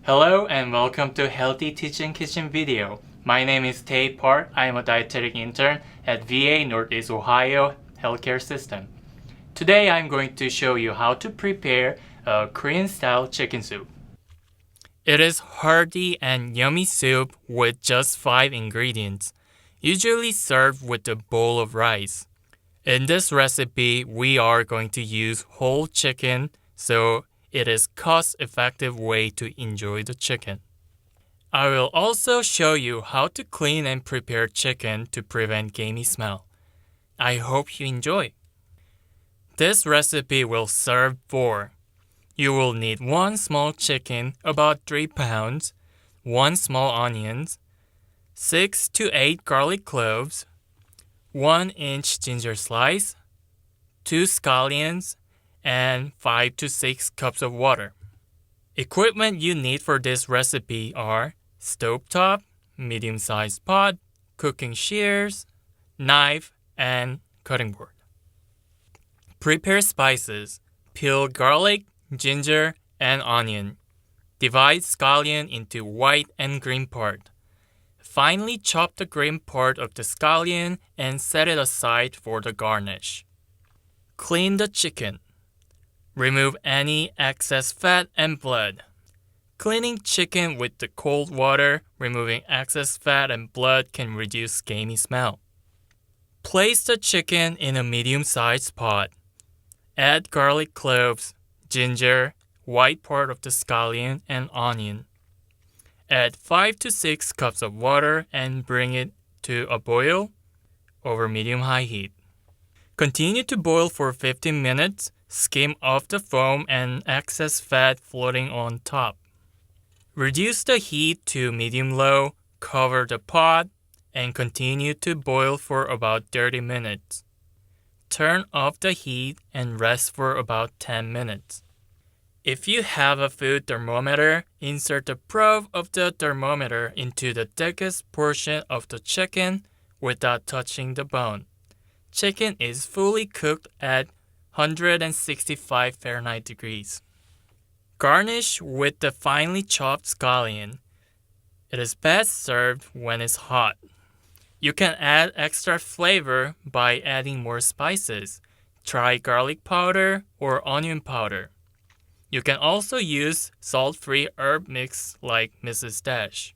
Hello and welcome to Healthy Teaching Kitchen video. My name is Tae Park. I am a dietetic intern at VA Northeast Ohio Healthcare System. Today I'm going to show you how to prepare a Korean style chicken soup. It is hearty and yummy soup with just 5 ingredients, usually served with a bowl of rice. In this recipe, we are going to use whole chicken, so it is cost-effective way to enjoy the chicken. I will also show you how to clean and prepare chicken to prevent gamey smell. I hope you enjoy. This recipe will serve 4. You will need 1 small chicken, about 3 pounds, 1 small onion, 6 to 8 garlic cloves, 1-inch ginger slice, 2 scallions, and 5 to 6 cups of water. Equipment you need for this recipe are stovetop, medium-sized pot, cooking shears, knife, and cutting board. Prepare spices. Peel garlic, ginger, and onion. Divide scallion into white and green part. Finely chop the green part of the scallion and set it aside for the garnish. Clean the chicken. Remove any excess fat and blood. Cleaning chicken with the cold water, removing excess fat and blood can reduce gamey smell. Place the chicken in a medium-sized pot. Add garlic cloves, ginger, white part of the scallion, and onion. Add 5 to 6 cups of water and bring it to a boil over medium-high heat. Continue to boil for 15 minutes. Skim off the foam and excess fat floating on top. Reduce the heat to medium-low, cover the pot, and continue to boil for about 30 minutes. Turn off the heat and rest for about 10 minutes. If you have a food thermometer, insert the probe of the thermometer into the thickest portion of the chicken without touching the bone. Chicken is fully cooked at 165 Fahrenheit degrees. Garnish with the finely chopped scallion. It is best served when it's hot. You can add extra flavor by adding more spices. Try garlic powder or onion powder. You can also use salt-free herb mix like Mrs. Dash.